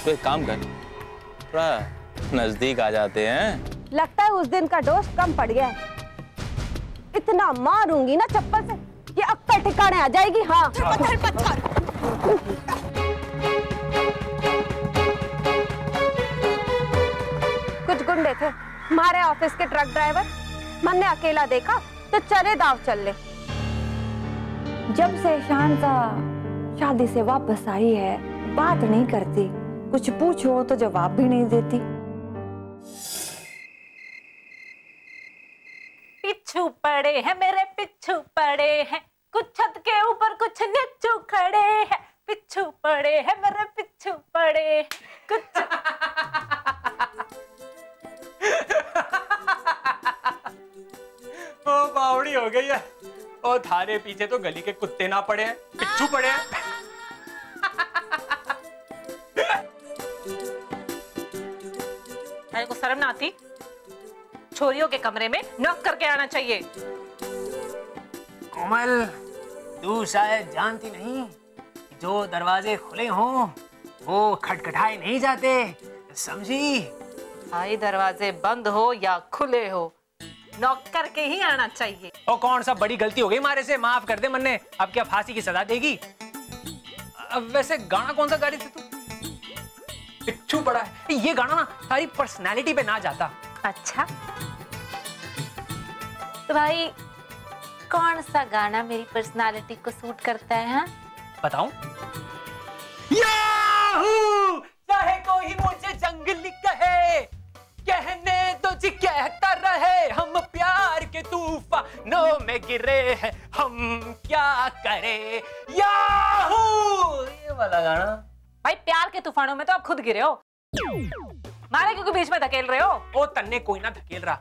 तो एक काम कर, थोड़ा नजदीक आ जाते हैं। लगता है उस दिन का डोज कम पड़ गया है। इतना मारूंगी ना चप्पल से कि अक्कल ठिकाने आ जाएगी। हाँ पत्थर पत्थर। कुछ गुंडे थे हमारे ऑफिस के ट्रक ड्राइवर। मन ने अकेला देखा तो चले दाव चल ले। जब से शांता शादी से वापस आई है बात नहीं करती, कुछ पूछो तो जवाब भी नहीं देती। पिच्छू पड़े हैं मेरे पिच्छू पड़े हैं, कुछ छत के ऊपर कुछ नीचू खड़े हैं। पिच्छू पड़े हैं मेरे पिच्छू पड़े कुछ। ओ बावड़ी हो गई है। ओ थारे पीछे तो गली के कुत्ते ना पड़े हैं, पिच्छू पड़े हैं। मेरे को शर्म ना आती? छोरियों के कमरे में नॉक करके आना चाहिए। कोमल, तू शायद जानती नहीं कि जो दरवाजे खुले हों वो खटखटाए नहीं जाते, समझी? भाई दरवाजे बंद हो या खुले हो नॉक करके ही आना चाहिए। ओ कौन सा बड़ी गलती हो गई हमारे से, माफ कर दे मन्ने। अब क्या फांसी की सजा देगी? अब वैसे गाना कौन सा गा रही थी तू? पिच्छू पड़ा है। ये गाना ना सारी पर्सनालिटी पे ना जाता। अच्छा तो भाई कौन सा गाना मेरी पर्सनालिटी को सूट करता है? हाँ बताऊं? याहू! चाहे कोई मुझे जंगली कहे, कहने दो जी कहता रहे, हम प्यार के तूफानों में गिरे हैं, हम क्या करें? याहू! ये वाला गाना। भाई प्यार के तूफानों में तो आप खुद गिरे हो, मारे क्योंकि बीच में धकेल रहे हो। ओ तन्ने कोई ना धकेल रहा।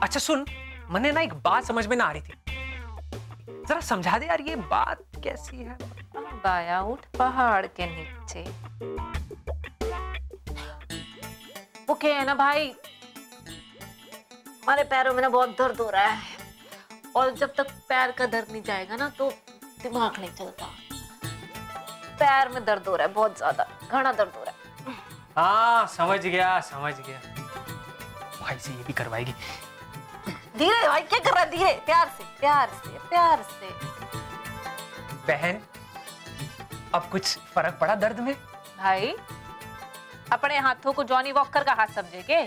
अच्छा सुन, मने ना एक बात समझ में ना आ रही थी, जरा समझा दे यार, ये बात कैसी है? बाया उठ पहाड़ के नीचे। वो क्या है ना भाई, हमारे पैरों में ना बहुत दर्द हो रहा है, और जब तक पैर का दर्द नहीं जाएगा ना तो दिमाग नहीं चलता। पैर में दर्द हो रहा है, बहुत ज्यादा घना दर्द हो रहा है। हाँ समझ गया समझ गया। भाई से ये भी करवाएगी। धीरे भाई, क्या कर रहा है? धीरे, प्यार से प्यार से प्यार से। बहन अब कुछ फर्क पड़ा दर्द में? भाई अपने हाथों को जॉनी वॉकर का हाथ समझे के?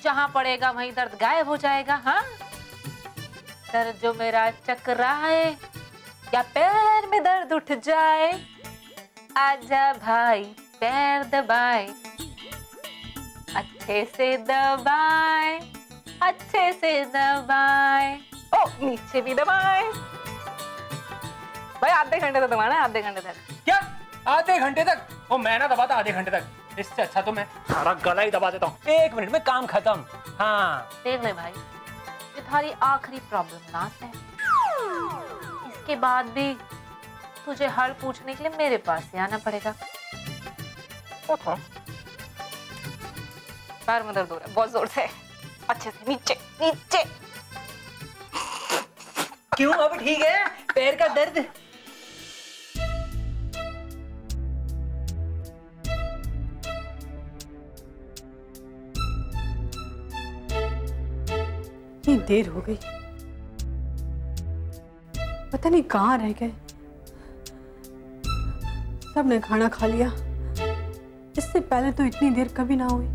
जहां पड़ेगा वहीं दर्द गायब हो जाएगा। हाँ दर्द जो मेरा चकराए या पैर में दर्द उठ जाए, आजा भाई पैर दबाए, अच्छे से दबाए, अच्छे से दबाए, ओ नीचे भी दबाए। भाई आधे घंटे तक दबाना है, आधे घंटे तक। क्या आधे घंटे तक? ओ मैं ना दबाता आधे घंटे तक, इससे अच्छा तो मैं सारा गला ही दबा देता हूँ, 1 मिनट में काम खत्म। हाँ देख ले भाई, ये तुम्हारी आखिरी प्रॉब्लम ना है। इसके बाद भी तुझे हल पूछने के लिए मेरे पास ही आना पड़ेगा। पैर में दर्द हो रहा है बहुत जोर से, अच्छे से नीचे नीचे। क्यों अब ठीक है पैर का दर्द? इतनी देर हो गई, पता नहीं कहाँ रह गए। सबने खाना खा लिया, इससे पहले तो इतनी देर कभी ना हुई।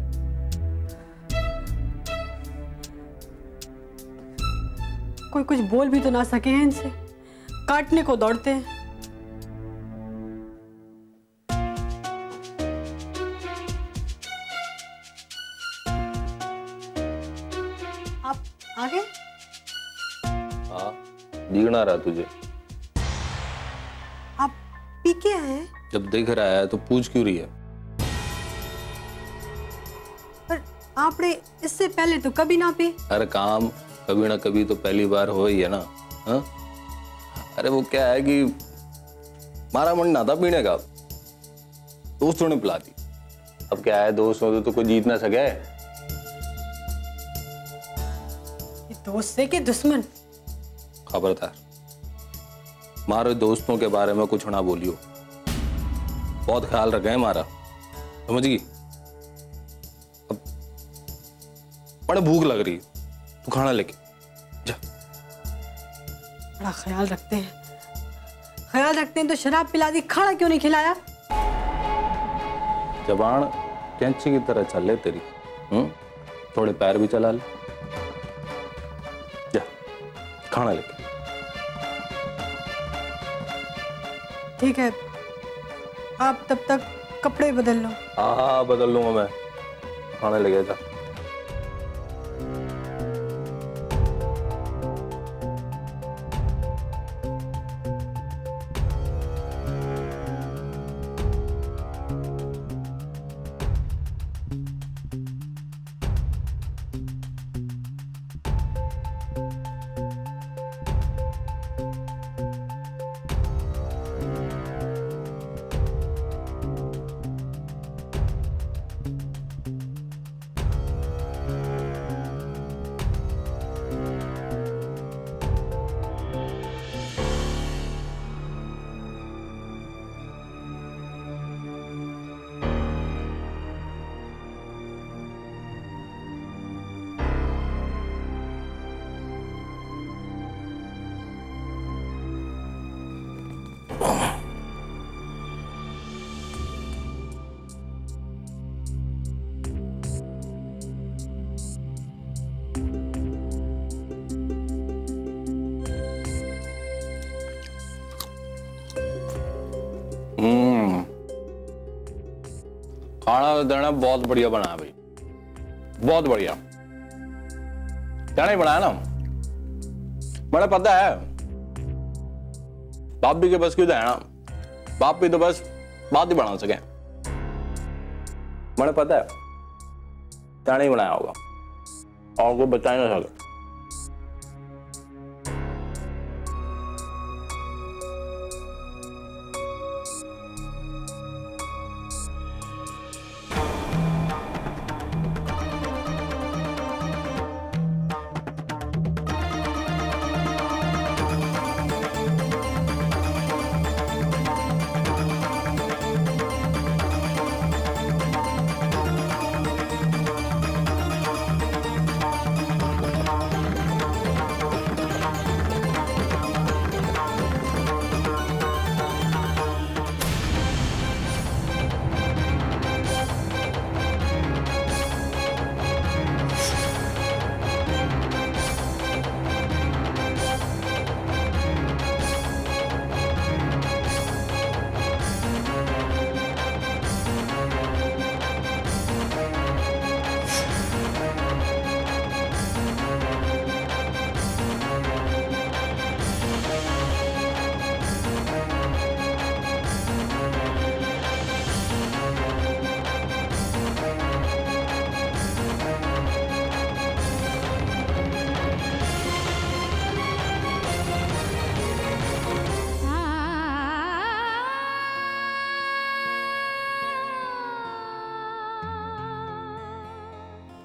कोई कुछ बोल भी तो ना सके हैं इनसे, काटने को दौड़ते हैं। आप आ गए? हाँ दिखना रहा तुझे। आप पी के आए हैं? जब दिख रहा है तो पूछ क्यों रही है? पर आपने इससे पहले तो कभी ना पी। हर काम कभी ना कभी तो पहली बार हो ही है ना। हाँ अरे वो क्या है कि हमारा मन ना था पीने का, दोस्तों ने पिला दी। अब क्या है, दोस्तों तो कोई जीत ना सके। ये दोस्त से कि दुश्मन? खबरदार, हमारे दोस्तों के बारे में कुछ ना बोलियो। बहुत ख्याल रखे हमारा, समझ गई? अब बड़ा भूख लग रही, तू खाना लेके जा। बड़ा ख्याल रखते हैं तो शराब पिला दी, खाना क्यों नहीं खिलाया? जबान कैंची की तरह चल ले तेरी, थोड़े पैर भी चला ले, जा खाना लेके। ठीक है, आप तब तक कपड़े बदल लो। हाँ बदल लूंगा मैं, खाने लेके जा। खाना देना बहुत बढ़िया बना है भाई, बहुत बढ़िया। क्या नहीं बनाया ना, मैंने पता है बाप भी के बस क्यों है ना, बाप भी तो बस बात ही बना सके। मैंने पता है क्या नहीं बनाया होगा और कोई बचा ही ना सके।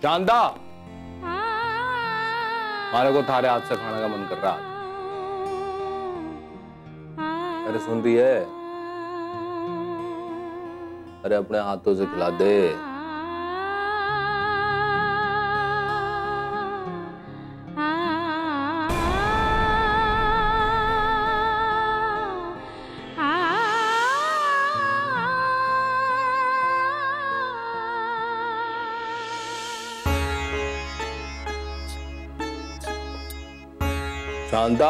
चांदा, हमारे को थारे हाथ से खाने का मन कर रहा है। अरे सुन रही है? अरे अपने हाथों से खिला दे। शांता,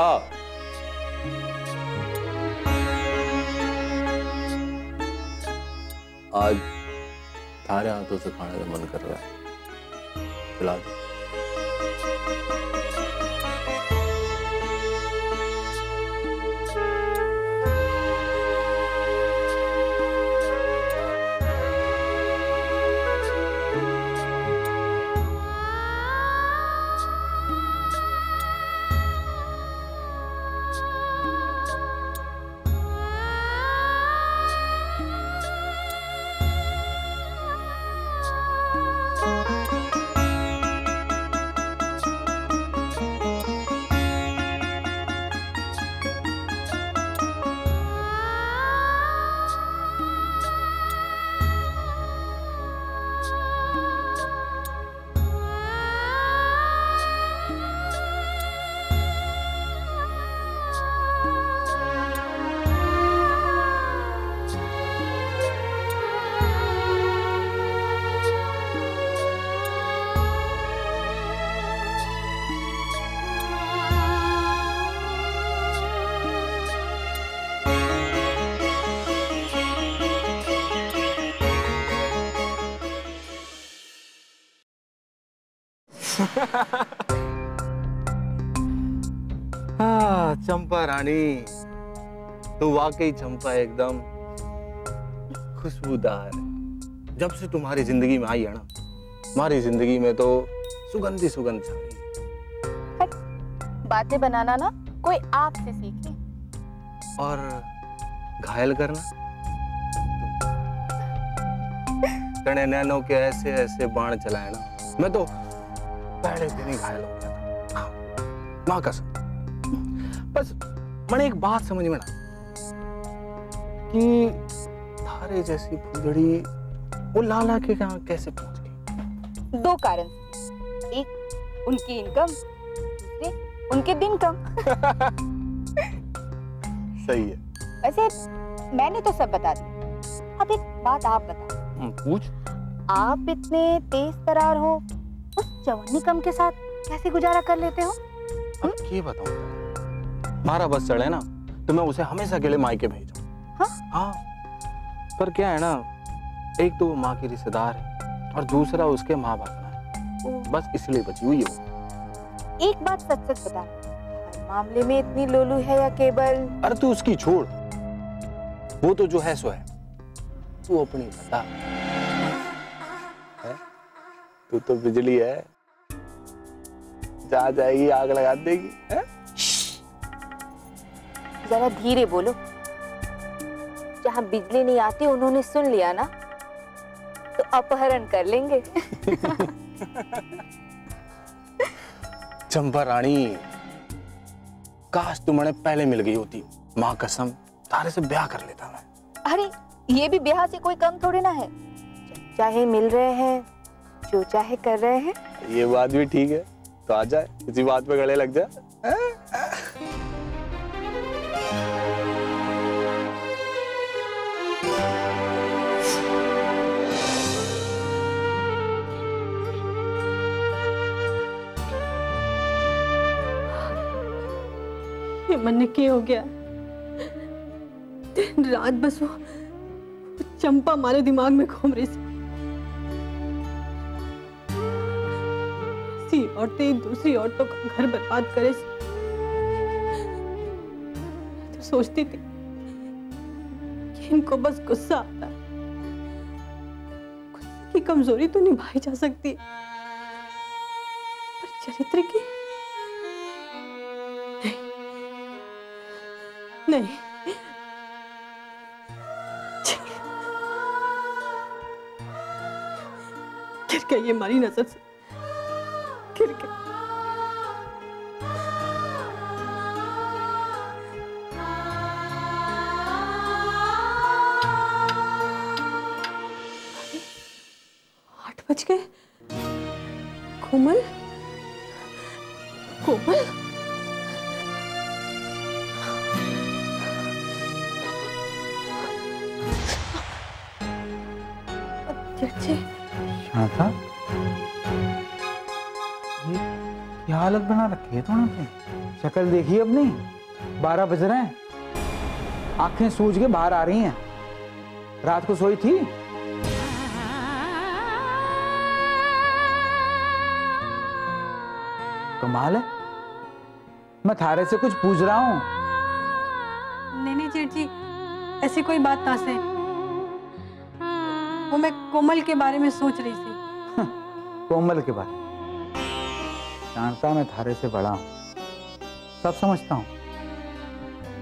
आज थारे हाथों से खाने का मन कर रहा है, खिला दे। हाँ चंपा रानी, तो वाकई चंपा एकदम खुशबूदार है। जब से तुम्हारी जिंदगी में आई है ना, हमारी जिंदगी में तो सुगंध ही सुगंध छा गई। बातें बनाना ना कोई आपसे सीखे। और घायल करना तने नैनो के ऐसे ऐसे बाण चलाए ना, मैं तो पहले दिन ही घायल हो गया था। माँ कसम। बस मैंने एक बात समझ में ना कि थारे जैसी फुलझड़ी वो लाला के यहाँ कैसे पहुंच गई? 2 कारण, एक उनकी इनकम, दूसरे उनके दिन कम। सही है। वैसे मैंने तो सब बता दिया, अब एक बात आप बताओ। पूछ। आप इतने तेज तरार हो, उस जवानी कम के साथ कैसे गुजारा कर लेते हो? अब क्या बताऊं? हमारा बस चढ़े ना तो मैं उसे हमेशा के लिए मायके भेजूं। हाँ, पर क्या है ना, एक तो वो माँ की रिश्तेदार है और दूसरा उसके माँ बाप है, बस इसलिए बची हुई है वो। एक बात सच सच बता, हर मामले में इतनी लोलू है या केवल? अरे तू उसकी छोड़, वो तो जो है सो है, तू अपनी बता। है? तू तो बिजली है, जा जाएगी आग लगा देगी। है? जरा धीरे बोलो, जहाँ बिजली नहीं आती उन्होंने सुन लिया ना तो अपहरण कर लेंगे। चंपा रानी, काश तुम्हें पहले मिल गई होती, माँ कसम तारे से ब्याह कर लेता मैं। अरे ये भी ब्याह से कोई कम थोड़े ना है, चाहे मिल रहे हैं, जो चाहे कर रहे हैं। ये बात भी ठीक है, तो आ जाए इसी बात पे गले लग जाए। ये मन क्या हो गया? दिन रात बस वो चंपा हमारे दिमाग में घूम रही थी। औरतें दूसरी औरतों का घर बर्बाद करे, तो सोचती थी कि इनको बस गुस्सा आता है। गुस्से की कमजोरी तो निभाई जा सकती है, पर चरित्र की नहीं। गिर गई ये हमारी नजर से, गिर गई। आठ बज गए। कोमल, कोमल, शांता, ये क्या हालत बना रखी है तूने अपनी? शक्ल देखी अपनी? 12 बज रहे हैं, आंखें सूज के बाहर आ रही हैं। रात को सोई थी? कमाल है, मैं थारे से कुछ पूछ रहा हूँ। नहीं जेठ जी, ऐसी कोई बात ना से। वो मैं कोमल के बारे में सोच रही थी। कोमल के बारे में? शांता, मैं थारे से बड़ा हूं, सब समझता हूं।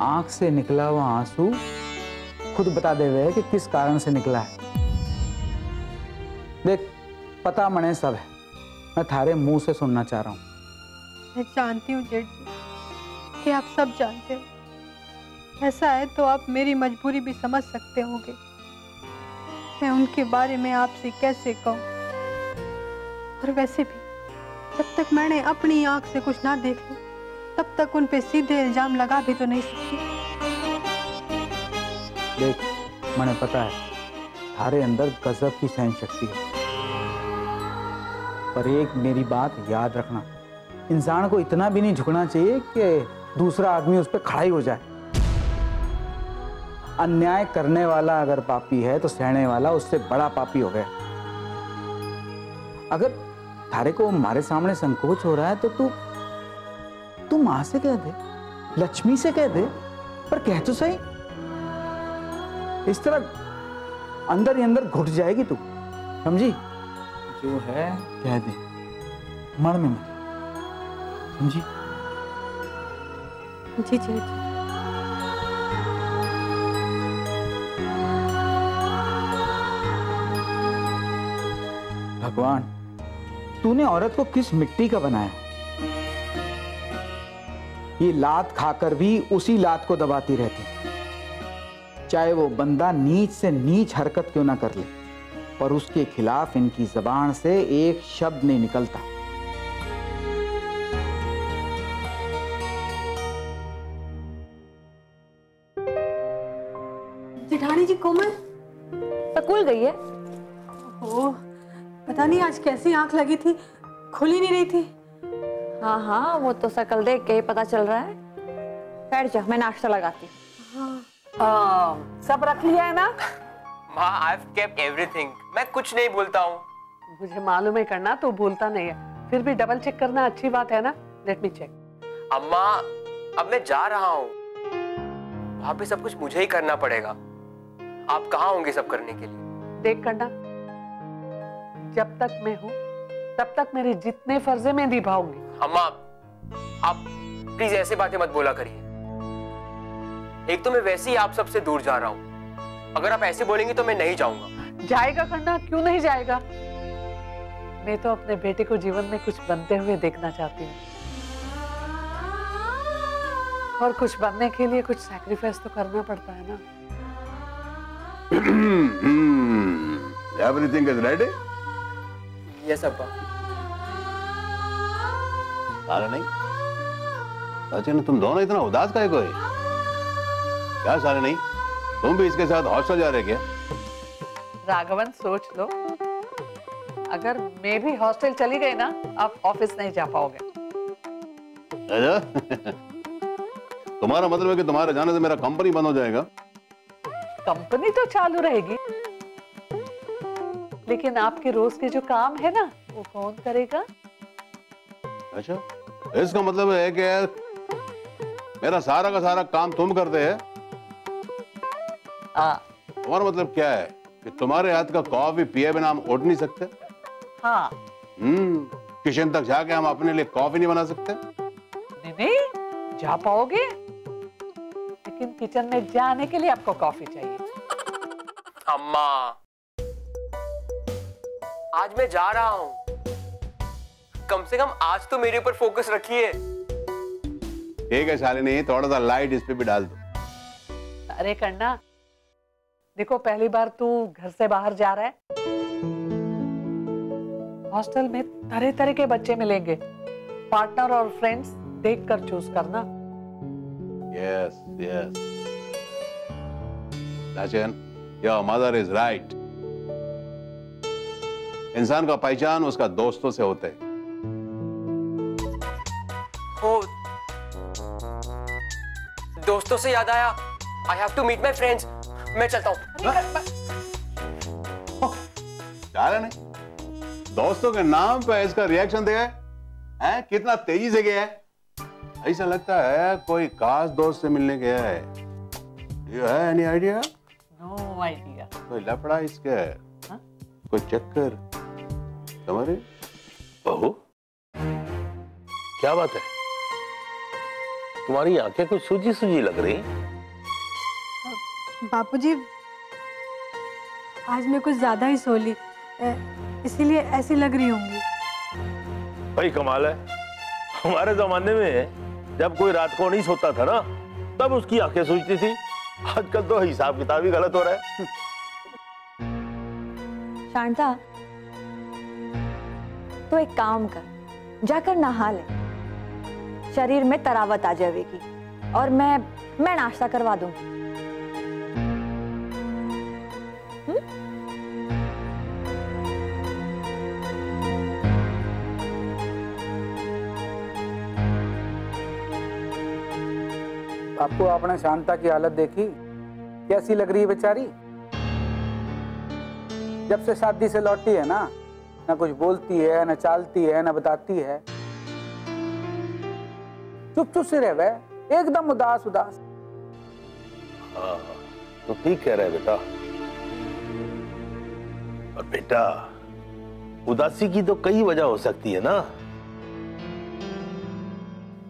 आंख से निकला हुआ आंसू खुद बता दे हुए कि किस कारण से निकला है। देख, पता मने सब है, मैं थारे मुंह से सुनना चाह रहा हूं। मैं जानती हूँ जेठ जी कि आप सब जानते हो। ऐसा है तो आप मेरी मजबूरी भी समझ सकते होंगे। मैं उनके बारे में आपसे कैसे कहूँ? और वैसे भी जब तक मैंने अपनी आंख से कुछ ना देख लिया, तब तक उन पे सीधे इल्जाम लगा भी तो नहीं सकती। देख, मैंने पता है थारे अंदर गजब की सहन शक्ति है, पर एक मेरी बात याद रखना, इंसान को इतना भी नहीं झुकना चाहिए कि दूसरा आदमी उस पर खड़ा ही हो जाए। अन्याय करने वाला अगर पापी है तो सहने वाला उससे बड़ा पापी हो गया। अगर थारे को हमारे सामने संकोच हो रहा है तो तू मां से कह दे, लक्ष्मी से कह दे, पर कह तो सही। इस तरह अंदर ही अंदर घुट जाएगी तू, समझी? जो है कह दे, मन में मत, समझी? जी जी। भगवान, तूने औरत को किस मिट्टी का बनाया? ये लात खाकर भी उसी लात को दबाती रहती, चाहे वो बंदा नीच से नीच हरकत क्यों ना कर ले, पर उसके खिलाफ इनकी जबान से एक शब्द नहीं निकलता। जेठानी जी, कोमल स्कूल गई है? ओह, पता नहीं आज कैसी आंख लगी थी, खुल ही नहीं रही थी। हाँ हाँ, वो तो शक्ल देख के ही पता चल रहा है। बैठ जा, मैं नाश्ता लगाती हूँ। सब रख लिया है ना? माँ, I've kept everything. मैं कुछ नहीं भूलता हूँ। मुझे मालूम है करना तो भूलता नहीं है, फिर भी डबल चेक करना अच्छी बात है ना। Let me check. अम्मा, अब मैं जा रहा हूँ, वहाँ पे सब कुछ मुझे ही करना पड़ेगा। आप कहाँ होंगे सब करने के लिए? देख करना, जब तक मैं हूँ तब तक मेरे जितने फर्जे मैं निभाऊंगी। अम्मा, आप प्लीज ऐसे बातें मत बोला करिए। एक तो मैं वैसे ही आप सबसे दूर जा रहा हूँ, अगर आप ऐसे बोलेंगे तो मैं नहीं जाऊंगा। जाएगा करना, क्यों नहीं जाएगा? मैं तो अपने बेटे को जीवन में कुछ बनते हुए देखना चाहती हूँ, और कुछ बनने के लिए कुछ सैक्रिफाइस तो करना पड़ता है ना। Everything is ready? Yes, अब्बा। सारे नहीं? सचिन, तुम दोनों इतना उदास काहे को? क्या सारे नहीं, तुम भी इसके साथ हॉस्टल जा रहे क्या? राघवन, सोच लो, अगर मैं भी हॉस्टल चली गई ना, आप ऑफिस नहीं जा पाओगे। तुम्हारा मतलब है कि तुम्हारे जाने से मेरा कंपनी बंद हो जाएगा? कंपनी तो चालू रहेगी, लेकिन आपके रोज के जो काम है ना, वो कौन करेगा? अच्छा, इसका मतलब है कि मेरा सारा का सारा काम तुम करते हैं? तुम्हारा मतलब क्या है कि तुम्हारे हाथ का कॉफी पिए बिना हम उठ नहीं सकते? हाँ। किचन तक जाके हम अपने लिए कॉफी नहीं बना सकते? नहीं, जा पाओगे, लेकिन किचन में जाने के लिए आपको कॉफी चाहिए। अम्मा, आज मैं जा रहा हूँ, कम से कम आज तो मेरे ऊपर फोकस रखिए। ठीक है शालिनी, थोड़ा सा लाइट इस पे भी डाल दो। अरे करना, देखो पहली बार तू घर से बाहर जा रहा है, हॉस्टल में तरह तरह के बच्चे मिलेंगे, पार्टनर और फ्रेंड्स देखकर चूज करना। Yes, yes. Sachin, your mother is right. इंसान का पहचान उसका दोस्तों से होते है। हो, दोस्तों से याद आया, I have to meet my friends. मैं चलता हूँ। क्या नहीं, दोस्तों के नाम पे इसका रिएक्शन देखा है? कितना तेजी से गया है। ऐसा लगता है कोई खास दोस्त से मिलने गया है। You have any idea? No idea. कोई लफड़ा इसका है? कोई चक्कर? समझ रहे? बहू, क्या बात है? तुम्हारी आंखें कुछ सूजी सूजी लग रही। बापूजी, आज मैं कुछ ज्यादा ही सो ली, इसीलिए ऐसी लग रही होंगी। भाई कमाल है, हमारे जमाने में जब कोई रात को नहीं सोता था ना, तब उसकी आंखें सूजती थी। आजकल तो हिसाब किताब ही गलत हो रहा है। शांता, तो एक काम कर, जाकर नहा ले, शरीर में तरावत आ जाएगी, और मैं नाश्ता करवा दूंगी। आपको आपने शांता की हालत देखी, कैसी लग रही है बेचारी? जब से शादी से लौटी है ना, ना कुछ बोलती है, ना चालती है, ना बताती है। चुप चुप से रह गए, एकदम उदास उदास। हाँ, तो ठीक कह रहे बेटा। और बेटा, उदासी की तो कई वजह हो सकती है ना,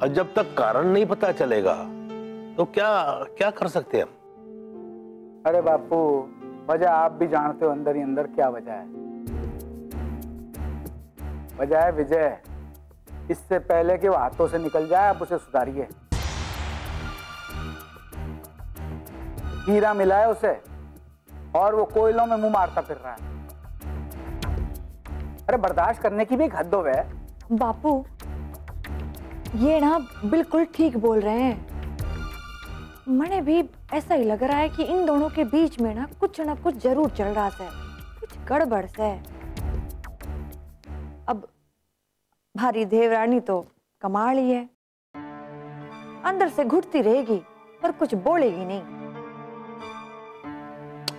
और जब तक कारण नहीं पता चलेगा तो क्या क्या कर सकते हैं हम? अरे बापू, वजह आप भी जानते हो अंदर ही अंदर क्या वजह है। वजह है विजय। इससे पहले कि वो हाथों से निकल जाए, आप उसे सुधारिए। हीरा मिला है उसे और वो कोयलों में मुंह मारता फिर रहा है। अरे बर्दाश्त करने की भी एक हद है। बापू, ये ना बिल्कुल ठीक बोल रहे हैं। मने भी ऐसा ही लग रहा है कि इन दोनों के बीच में ना कुछ जरूर चल रहा है, कुछ गड़बड़ से। अब भारी देवरानी तो कमाल ही है, अंदर से घुटती रहेगी पर कुछ बोलेगी नहीं।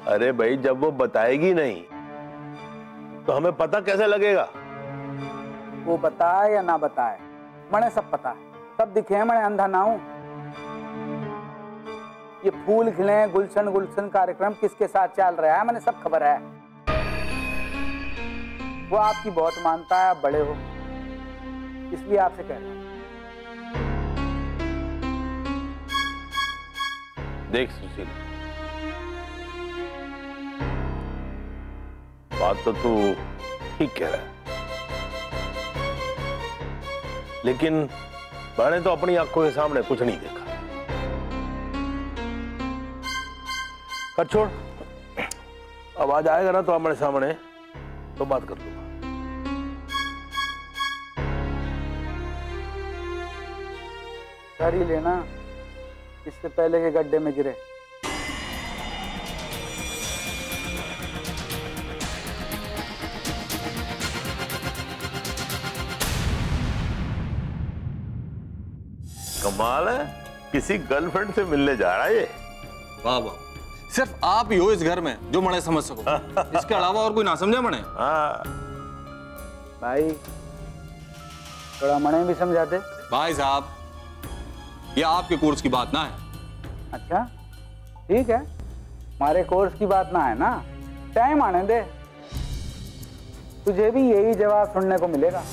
अरे भाई, जब वो बताएगी नहीं तो हमें पता कैसे लगेगा? वो बताए या ना बताए, मने सब पता है, सब दिखे हैं। मने अंधा ना हूं। ये फूल खिले, गुलशन गुलशन कार्यक्रम किसके साथ चल रहा है, मैंने सब खबर है। वो आपकी बहुत मानता है, आप बड़े हो, इसलिए आपसे कह रहा हूं। देख सुशील, बात तो तू ठीक कह रहा है, लेकिन मैंने तो अपनी आंखों के सामने कुछ नहीं देखा। कर छोड़, आवाज आएगा ना तो हमारे सामने तो बात कर लूंगा। कर ही लेना, इससे पहले के गड्ढे में गिरे। कमाल है, किसी गर्लफ्रेंड से मिलने जा रहा है ये। वाह वाह, सिर्फ आप ही हो इस घर में जो मने समझ सको। इसके अलावा और कोई ना समझे मने। हाँ भाई, थोड़ा मने भी समझा दे। भाई साहब, ये आपके कोर्स की बात ना है। अच्छा ठीक है, हमारे कोर्स की बात ना है ना, टाइम आने दे, तुझे भी यही जवाब सुनने को मिलेगा।